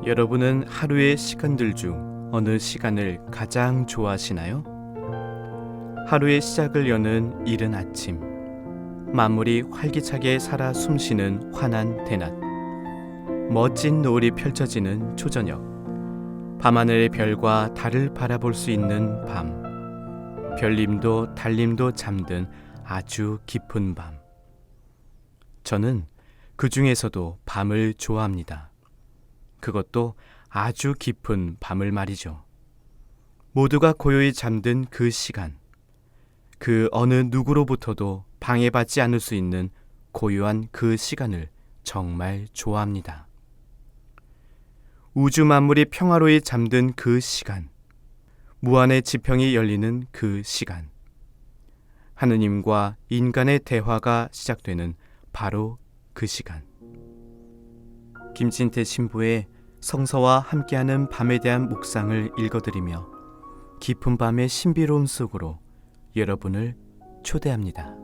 여러분은 하루의 시간들 중 어느 시간을 가장 좋아하시나요? 하루의 시작을 여는 이른 아침, 만물이 활기차게 살아 숨쉬는 환한 대낮, 멋진 노을이 펼쳐지는 초저녁, 밤하늘의 별과 달을 바라볼 수 있는 밤, 별님도 달님도 잠든 아주 깊은 밤. 저는 그 중에서도 밤을 좋아합니다. 그것도 아주 깊은 밤을 말이죠. 모두가 고요히 잠든 그 시간, 그 어느 누구로부터도 방해받지 않을 수 있는 고요한 그 시간을 정말 좋아합니다. 우주 만물이 평화로이 잠든 그 시간, 무한의 지평이 열리는 그 시간, 하느님과 인간의 대화가 시작되는 바로 그 시간. 김진태 신부의 성서와 함께하는 밤에 대한 묵상을 읽어드리며 깊은 밤의 신비로움 속으로 여러분을 초대합니다.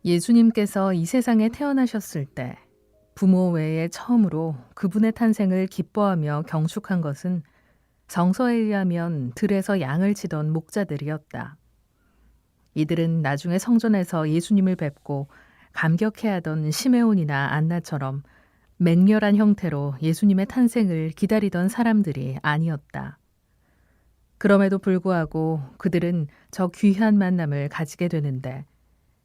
예수님께서 이 세상에 태어나셨을 때 부모 외에 처음으로 그분의 탄생을 기뻐하며 경축한 것은 성서에 의하면 들에서 양을 치던 목자들이었다. 이들은 나중에 성전에서 예수님을 뵙고 감격해하던 시메온이나 안나처럼 맹렬한 형태로 예수님의 탄생을 기다리던 사람들이 아니었다. 그럼에도 불구하고 그들은 저 귀한 만남을 가지게 되는데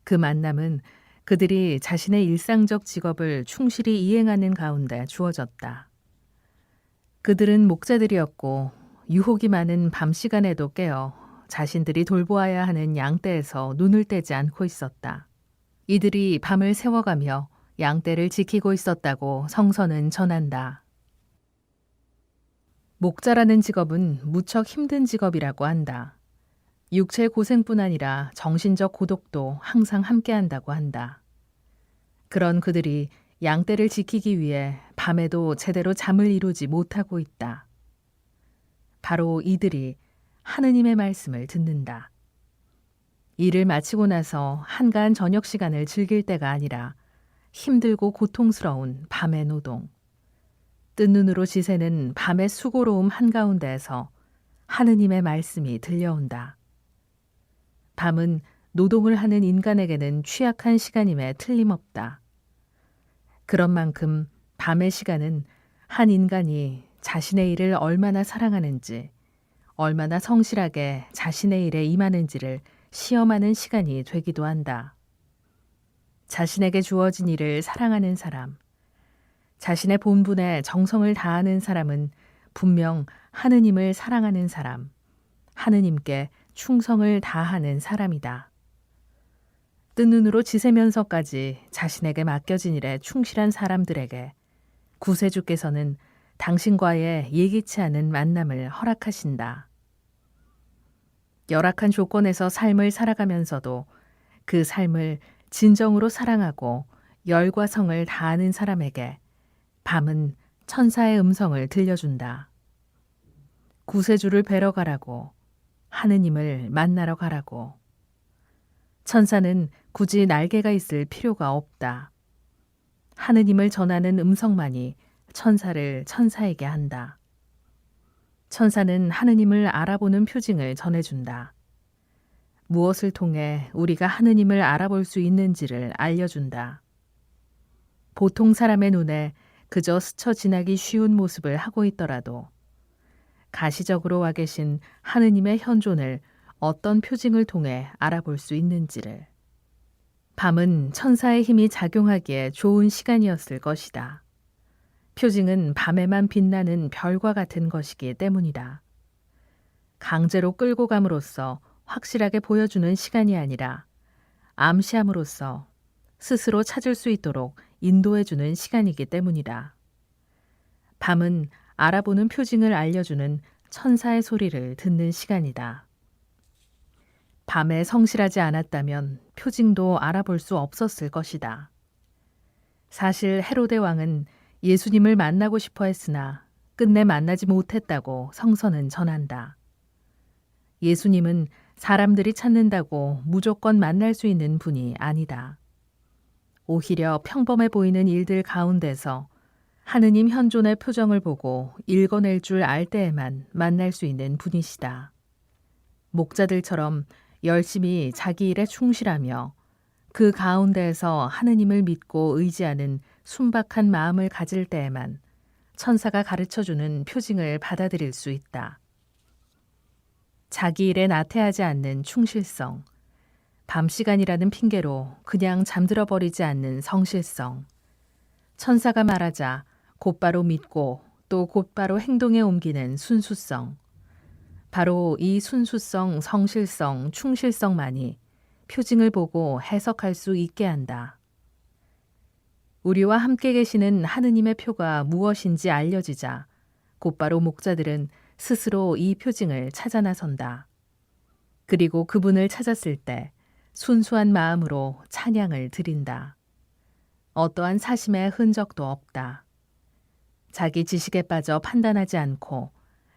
그 만남은 그들이 자신의 일상적 직업을 충실히 이행하는 가운데 주어졌다. 그들은 목자들이었고 유혹이 많은 밤 시간에도 깨어 자신들이 돌보아야 하는 양떼에서 눈을 떼지 않고 있었다. 이들이 밤을 새워가며 양떼를 지키고 있었다고 성서는 전한다. 목자라는 직업은 무척 힘든 직업이라고 한다. 육체 고생뿐 아니라 정신적 고독도 항상 함께한다고 한다. 그런 그들이 양떼를 지키기 위해 밤에도 제대로 잠을 이루지 못하고 있다. 바로 이들이 하느님의 말씀을 듣는다. 일을 마치고 나서 한가한 저녁 시간을 즐길 때가 아니라 힘들고 고통스러운 밤의 노동. 뜬 눈으로 지새는 밤의 수고로움 한가운데에서 하느님의 말씀이 들려온다. 밤은 노동을 하는 인간에게는 취약한 시간임에 틀림없다. 그런 만큼 밤의 시간은 한 인간이 자신의 일을 얼마나 사랑하는지, 얼마나 성실하게 자신의 일에 임하는지를 시험하는 시간이 되기도 한다. 자신에게 주어진 일을 사랑하는 사람, 자신의 본분에 정성을 다하는 사람은 분명 하느님을 사랑하는 사람, 하느님께 충성을 다하는 사람이다. 뜬 눈으로 지새면서까지 자신에게 맡겨진 일에 충실한 사람들에게 구세주께서는 당신과의 예기치 않은 만남을 허락하신다. 열악한 조건에서 삶을 살아가면서도 그 삶을 진정으로 사랑하고 열과 성을 다하는 사람에게 밤은 천사의 음성을 들려준다. 구세주를 뵈러 가라고, 하느님을 만나러 가라고. 천사는 굳이 날개가 있을 필요가 없다. 하느님을 전하는 음성만이 천사를 천사에게 한다. 천사는 하느님을 알아보는 표징을 전해준다. 무엇을 통해 우리가 하느님을 알아볼 수 있는지를 알려준다. 보통 사람의 눈에 그저 스쳐 지나기 쉬운 모습을 하고 있더라도 가시적으로 와 계신 하느님의 현존을 어떤 표징을 통해 알아볼 수 있는지를. 밤은 천사의 힘이 작용하기에 좋은 시간이었을 것이다. 표징은 밤에만 빛나는 별과 같은 것이기 때문이다. 강제로 끌고 감으로써 확실하게 보여주는 시간이 아니라 암시함으로써 스스로 찾을 수 있도록 인도해주는 시간이기 때문이다. 밤은 알아보는 표징을 알려주는 천사의 소리를 듣는 시간이다. 밤에 성실하지 않았다면 표징도 알아볼 수 없었을 것이다. 사실 헤로데 왕은 예수님을 만나고 싶어 했으나 끝내 만나지 못했다고 성서는 전한다. 예수님은 사람들이 찾는다고 무조건 만날 수 있는 분이 아니다. 오히려 평범해 보이는 일들 가운데서 하느님 현존의 표정을 보고 읽어낼 줄 알 때에만 만날 수 있는 분이시다. 목자들처럼 열심히 자기 일에 충실하며 그 가운데에서 하느님을 믿고 의지하는 순박한 마음을 가질 때에만 천사가 가르쳐주는 표징을 받아들일 수 있다. 자기 일에 나태하지 않는 충실성, 밤 시간이라는 핑계로 그냥 잠들어 버리지 않는 성실성, 천사가 말하자 곧바로 믿고 또 곧바로 행동에 옮기는 순수성, 바로 이 순수성, 성실성, 충실성만이 표징을 보고 해석할 수 있게 한다. 우리와 함께 계시는 하느님의 표가 무엇인지 알려지자 곧바로 목자들은 스스로 이 표징을 찾아 나선다. 그리고 그분을 찾았을 때 순수한 마음으로 찬양을 드린다. 어떠한 사심의 흔적도 없다. 자기 지식에 빠져 판단하지 않고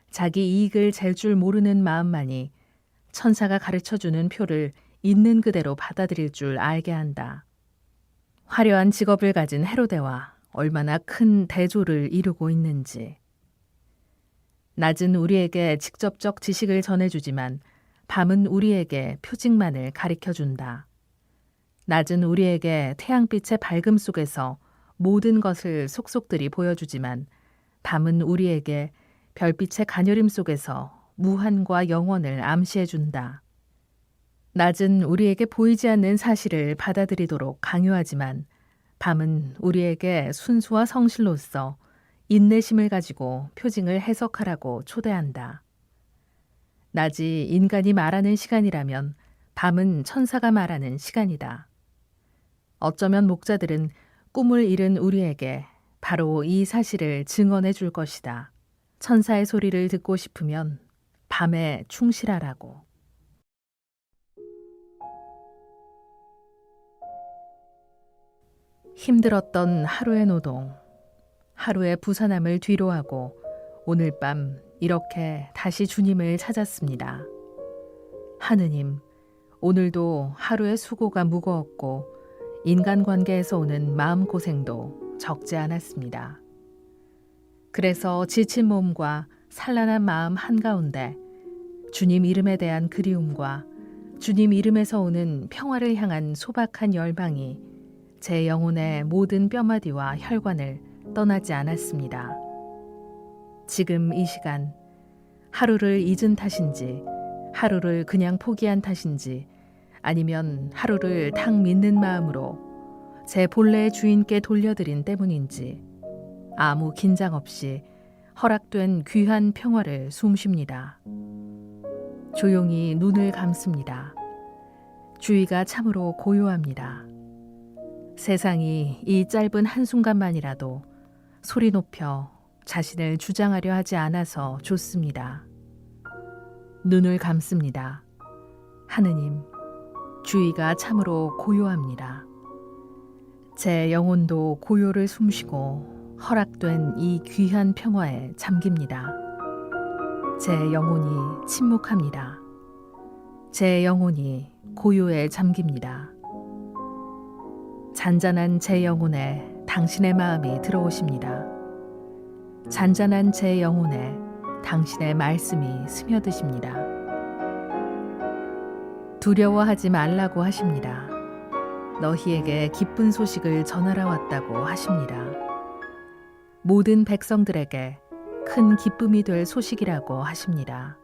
자기 이익을 잴 줄 모르는 마음만이 천사가 가르쳐주는 표를 있는 그대로 받아들일 줄 알게 한다. 화려한 직업을 가진 헤로데와 얼마나 큰 대조를 이루고 있는지. 낮은 우리에게 직접적 지식을 전해주지만 밤은 우리에게 표징만을 가르쳐준다. 낮은 우리에게 태양빛의 밝음 속에서 모든 것을 속속들이 보여주지만 밤은 우리에게 별빛의 가녀림 속에서 무한과 영원을 암시해준다. 낮은 우리에게 보이지 않는 사실을 받아들이도록 강요하지만 밤은 우리에게 순수와 성실로서 인내심을 가지고 표징을 해석하라고 초대한다. 낮이 인간이 말하는 시간이라면 밤은 천사가 말하는 시간이다. 어쩌면 목자들은 꿈을 잃은 우리에게 바로 이 사실을 증언해 줄 것이다. 천사의 소리를 듣고 싶으면 밤에 충실하라고. 힘들었던 하루의 노동, 하루의 부산함을 뒤로하고 오늘 밤 이렇게 다시 주님을 찾았습니다. 하느님, 오늘도 하루의 수고가 무거웠고 인간관계에서 오는 마음고생도 적지 않았습니다. 그래서 지친 몸과 산란한 마음 한가운데 주님 이름에 대한 그리움과 주님 이름에서 오는 평화를 향한 소박한 열망이 제 영혼의 모든 뼈마디와 혈관을 떠나지 않았습니다. 지금 이 시간 하루를 잊은 탓인지 하루를 그냥 포기한 탓인지 아니면 하루를 탁 믿는 마음으로 제 본래의 주인께 돌려드린 때문인지 아무 긴장 없이 허락된 귀한 평화를 숨쉽니다. 조용히 눈을 감습니다. 주위가 참으로 고요합니다. 세상이 이 짧은 한순간만이라도 소리 높여 자신을 주장하려 하지 않아서 좋습니다. 눈을 감습니다. 하느님, 주위가 참으로 고요합니다. 제 영혼도 고요를 숨쉬고 허락된 이 귀한 평화에 잠깁니다. 제 영혼이 침묵합니다. 제 영혼이 고요에 잠깁니다. 잔잔한 제 영혼에 당신의 마음이 들어오십니다. 잔잔한 제 영혼에 당신의 말씀이 스며드십니다. 두려워하지 말라고 하십니다. 너희에게 기쁜 소식을 전하러 왔다고 하십니다. 모든 백성들에게 큰 기쁨이 될 소식이라고 하십니다.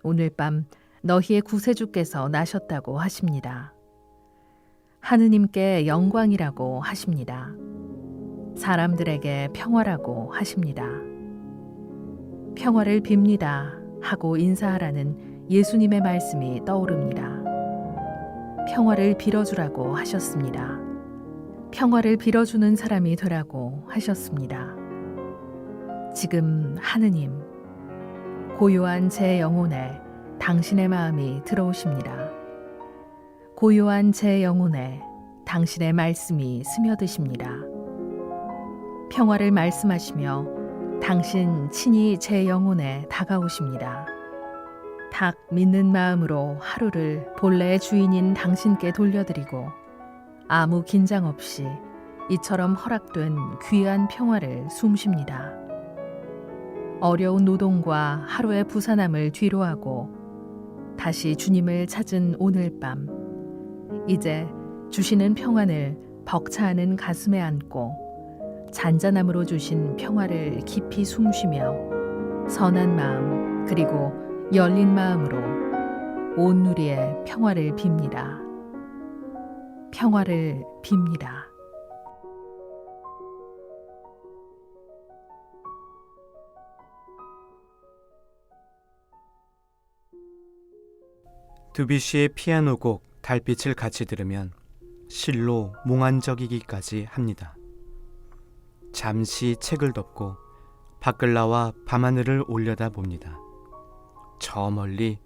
오늘 밤 너희의 구세주께서 나셨다고 하십니다. 하느님께 영광이라고 하십니다. 사람들에게 평화라고 하십니다. 평화를 빕니다 하고 인사하라는 예수님의 말씀이 떠오릅니다. 평화를 빌어주라고 하셨습니다. 평화를 빌어주는 사람이 되라고 하셨습니다. 지금 하느님, 고요한 제 영혼에 당신의 마음이 들어오십니다. 고요한 제 영혼에 당신의 말씀이 스며드십니다. 평화를 말씀하시며 당신 친히 제 영혼에 다가오십니다. 닭 믿는 마음으로 하루를 본래의 주인인 당신께 돌려드리고 아무 긴장 없이 이처럼 허락된 귀한 평화를 숨쉽니다. 어려운 노동과 하루의 부산함을 뒤로하고 다시 주님을 찾은 오늘 밤, 이제 주시는 평안을 벅차는 가슴에 안고 잔잔함으로 주신 평화를 깊이 숨쉬며 선한 마음 그리고 열린 마음으로 온 누리의 평화를 빕니다. 평화를 빕니다. 드뷔시의 피아노 곡 달빛을 같이 들으면 실로 몽환적이기까지 합니다. 잠시 책을 덮고 밖을 나와 밤하늘을 올려다 봅니다. 저 멀리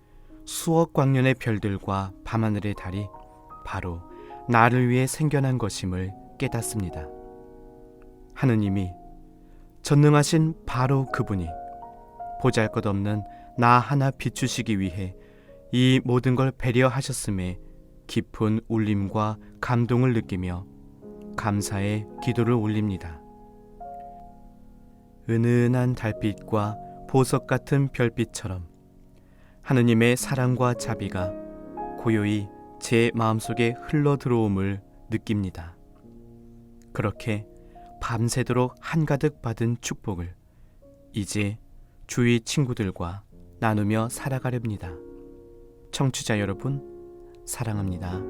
수억 광년의 별들과 밤하늘의 달이 바로 나를 위해 생겨난 것임을 깨닫습니다. 하느님이 전능하신 바로 그분이 보잘것없는 나 하나 비추시기 위해 이 모든 걸 배려하셨음에 깊은 울림과 감동을 느끼며 감사의 기도를 올립니다. 은은한 달빛과 보석 같은 별빛처럼 하느님의 사랑과 자비가 고요히 제 마음속에 흘러 들어옴을 느낍니다. 그렇게 밤새도록 한가득 받은 축복을 이제 주위 친구들과 나누며 살아가렵니다. 청취자 여러분, 사랑합니다.